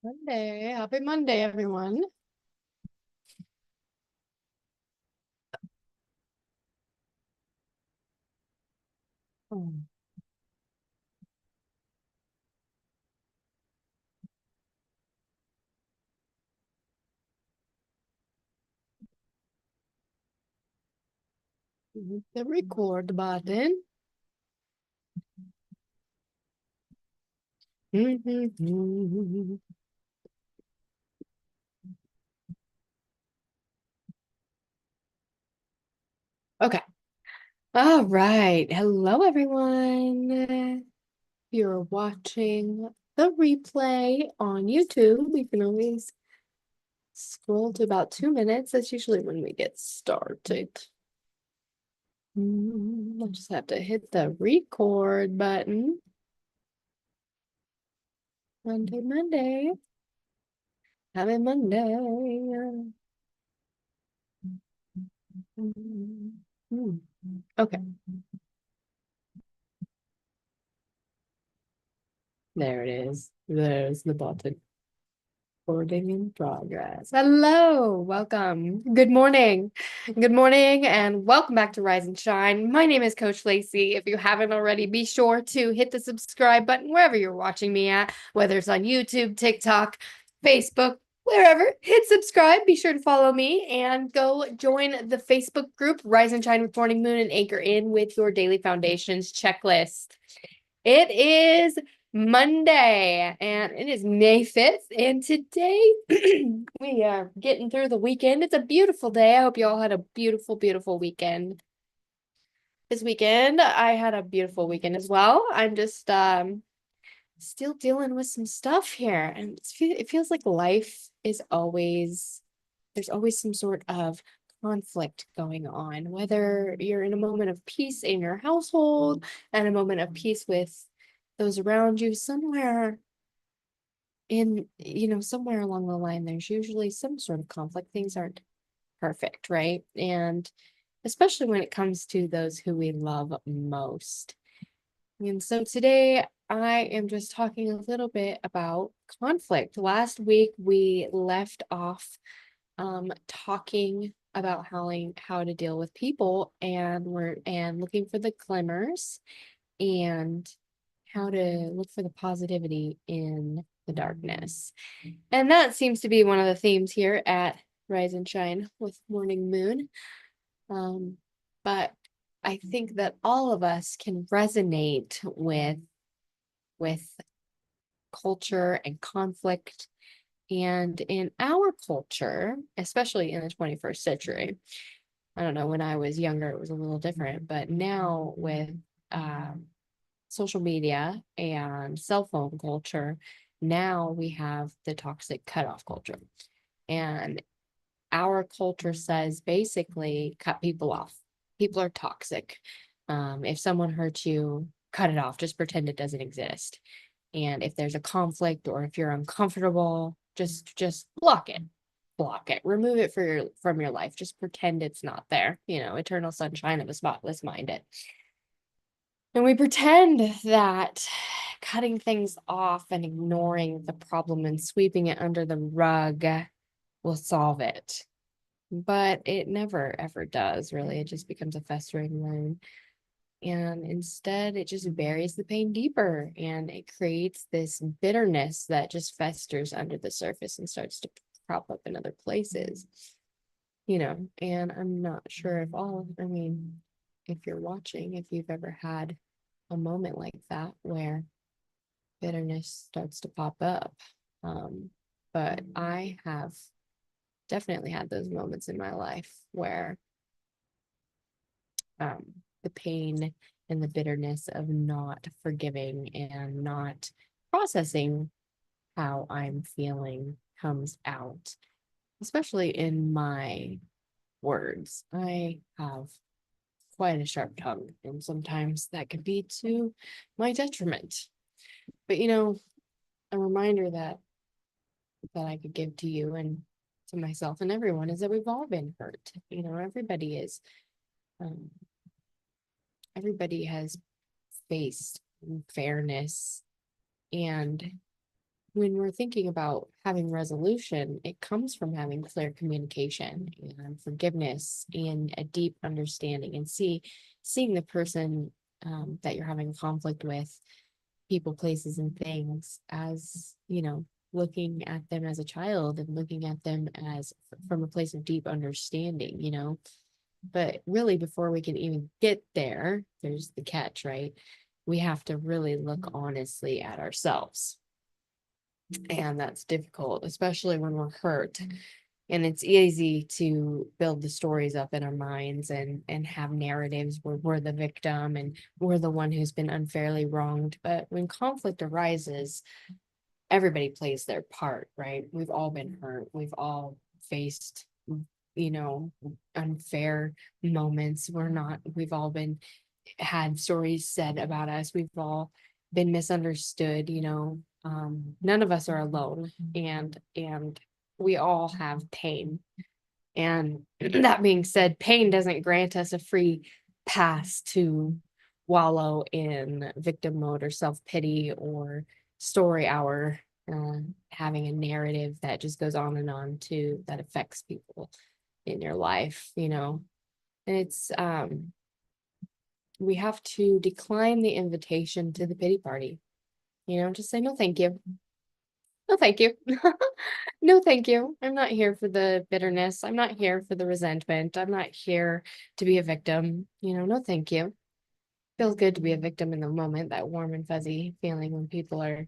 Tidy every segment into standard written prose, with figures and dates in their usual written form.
Monday. Happy Monday, everyone. Oh, hit the record button. Okay. All right. Hello, everyone. You're watching the replay on YouTube. You can always scroll to about 2 minutes. That's usually when we get started. I just have to hit the record button. Monday, Monday. Happy Monday. Okay, there it is. There's the button. Recording in progress. Hello, welcome. Good morning. Good morning, and welcome back to Rise and Shine. My name is Coach Lacey. If you haven't already, be sure to hit the subscribe button wherever you're watching me at, whether it's on YouTube, TikTok, Facebook, wherever. Hit subscribe. Be sure to follow me and go join the Facebook group Rise and Shine with Morning Moon and anchor in with your daily foundations checklist. It is Monday and it is May 5th. And today we are getting through the weekend. It's a beautiful day. I hope you all had a beautiful, beautiful weekend. This weekend, I had a beautiful weekend as well. I'm just still dealing with some stuff here. And it feels like life is always, there's always some sort of conflict going on, whether you're in a moment of peace in your household and a moment of peace with those around you. Somewhere along the line, there's usually some sort of conflict. Things aren't perfect, right? And especially when it comes to those who we love most. And so today I am just talking a little bit about conflict. Last week we left off talking about how to deal with people, and we're looking for the glimmers and how to look for the positivity in the darkness. And that seems to be one of the themes here at Rise and Shine with Morning Moon. But I think that all of us can resonate with culture and conflict. And in our culture, especially in the 21st century, I don't know, when I was younger, it was a little different, but now with social media and cell phone culture, now we have the toxic cutoff culture. And our culture says basically cut people off. People are toxic. If someone hurts you, cut it off. Just pretend it doesn't exist. And if there's a conflict or if you're uncomfortable, just block it. Block it. Remove it from your life. Just pretend it's not there. Eternal sunshine of a spotless mind. And we pretend that cutting things off and ignoring the problem and sweeping it under the rug will solve it. But it never, ever does, really. It just becomes a festering wound. And instead, it just buries the pain deeper and it creates this bitterness that just festers under the surface and starts to crop up in other places. And I'm not sure if you're watching, if you've ever had a moment like that where bitterness starts to pop up. But I have definitely had those moments in my life where the pain and the bitterness of not forgiving and not processing how I'm feeling comes out, especially in my words. I have quite a sharp tongue, and sometimes that could be to my detriment. But a reminder that I could give to you and to myself and everyone is that we've all been hurt. Everybody is. Um, everybody has faced fairness and when we're thinking about having resolution, it comes from having clear communication and forgiveness and a deep understanding, and seeing the person that you're having conflict with, people, places, and things, as, looking at them as a child and looking at them as from a place of deep understanding. But really, before we can even get there, there's the catch, right? We have to really look honestly at ourselves. And that's difficult, especially when we're hurt. And it's easy to build the stories up in our minds and have narratives where we're the victim and we're the one who's been unfairly wronged. But when conflict arises, everybody plays their part, right? We've all been hurt. We've all faced, you know, unfair moments. We've all had stories said about us. We've all been misunderstood. None of us are alone, and we all have pain. And that being said, pain doesn't grant us a free pass to wallow in victim mode or self-pity or story hour, having a narrative that just goes on and on that affects people in your life. And it's we have to decline the invitation to the pity party. Just say no, thank you. No, thank you. No, thank you. I'm not here for the bitterness. I'm not here for the resentment. I'm not here to be a victim. No, thank you. Feels good to be a victim in the moment, that warm and fuzzy feeling when people are,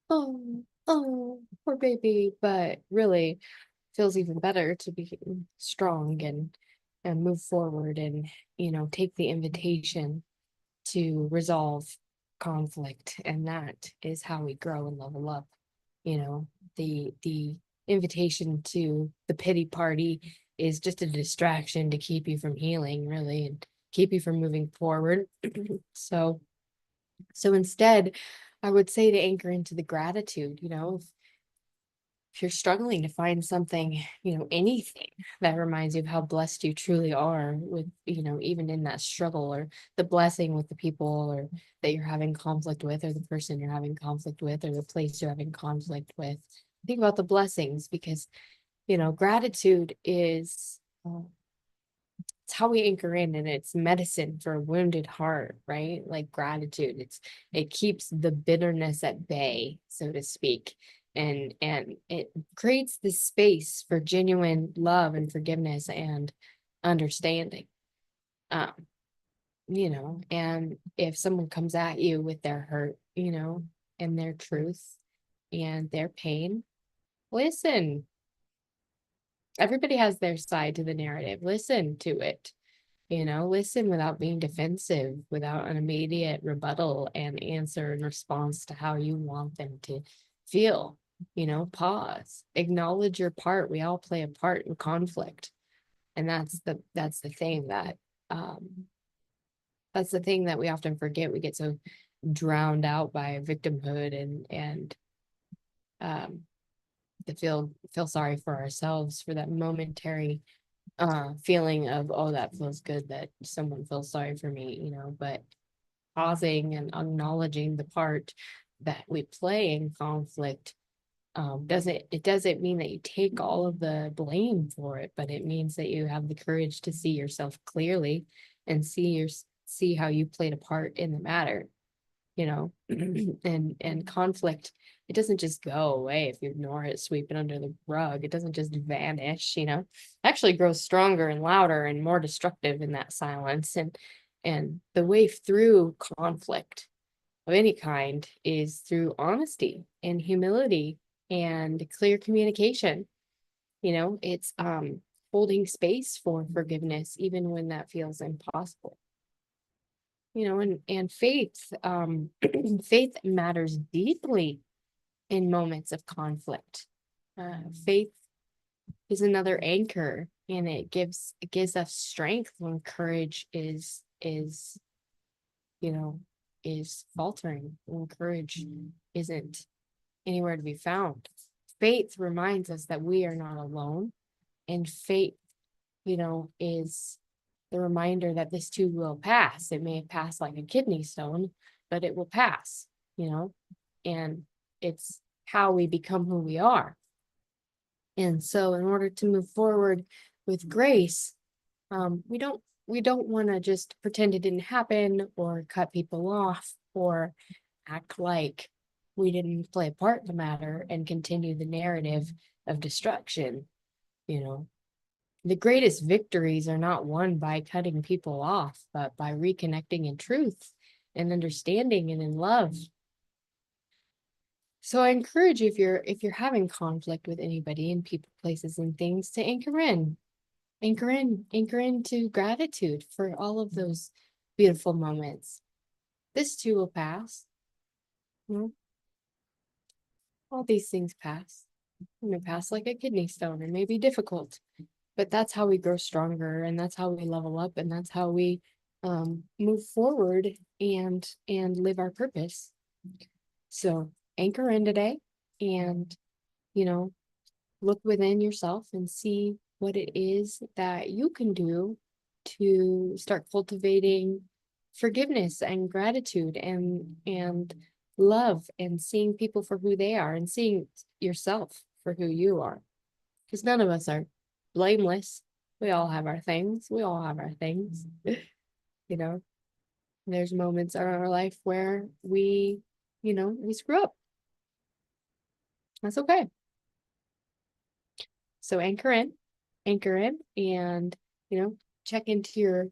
oh, poor baby. But really feels even better to be strong and move forward and, take the invitation to resolve conflict. And that is how we grow and level up. The invitation to the pity party is just a distraction to keep you from healing, really, and keep you from moving forward. So instead, I would say to anchor into the gratitude. If you're struggling to find something, anything that reminds you of how blessed you truly are with, even in that struggle, or the blessing with the people or that you're having conflict with, or the person you're having conflict with, or the place you're having conflict with, think about the blessings, because, gratitude is, it's how we anchor in, and it's medicine for a wounded heart, right? Like gratitude, it keeps the bitterness at bay, so to speak, and it creates this space for genuine love and forgiveness and understanding. um and if someone comes at you with their hurt, and their truth and their pain, listen. Everybody has their side to the narrative. Listen to it. Listen without being defensive, without an immediate rebuttal and answer in response to how you want them to feel. Pause, acknowledge your part. We all play a part in conflict. And that's the thing that we often forget. We get so drowned out by victimhood and um to feel sorry for ourselves for that momentary feeling of, oh, that feels good that someone feels sorry for me. But pausing and acknowledging the part that we play in conflict, doesn't mean that you take all of the blame for it, but it means that you have the courage to see yourself clearly and see how you played a part in the matter. And conflict, it doesn't just go away if you ignore it, sweep it under the rug. It doesn't just vanish. It actually grows stronger and louder and more destructive in that silence. And the way through conflict of any kind is through honesty and humility and clear communication. It's holding space for forgiveness even when that feels impossible. And faith, faith matters deeply in moments of conflict. Faith is another anchor, and it gives us strength when courage you know is faltering, when courage isn't anywhere to be found. Faith reminds us that we are not alone, and faith, is the reminder that this too will pass. It may pass like a kidney stone, but it will pass. And it's how we become who we are. And so in order to move forward with grace, we don't want to just pretend it didn't happen or cut people off or act like we didn't play a part in the matter and continue the narrative of destruction. You know, the greatest victories are not won by cutting people off, but by reconnecting in truth and understanding and in love. So I encourage you, if you're having conflict with anybody in people, places, and things, to anchor into gratitude for all of those beautiful moments. This too will pass. You know, all these things pass. They may pass like a kidney stone and may be difficult, but that's how we grow stronger, and that's how we level up, and that's how we move forward and live our purpose. So anchor in today, and you know, look within yourself and see what it is that you can do to start cultivating forgiveness and gratitude and love, and seeing people for who they are and seeing yourself for who you are, because none of us are blameless. We all have our things. We all have our things. You know, there's moments in our life where we screw up. That's okay. So anchor in, and check into your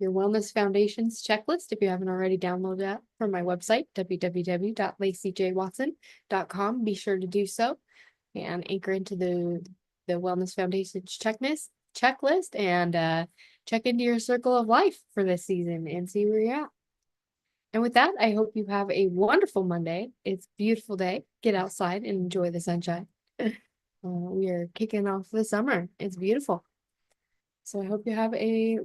Wellness Foundations checklist if you haven't already downloaded that from my website, www.laceyjwatson.com. Be sure to do so and anchor into the Wellness Foundations checklist, and check into your circle of life for this season and see where you're at. And with that, I hope you have a wonderful Monday. It's a beautiful day. Get outside and enjoy the sunshine. We are kicking off the summer. It's beautiful. So I hope you have a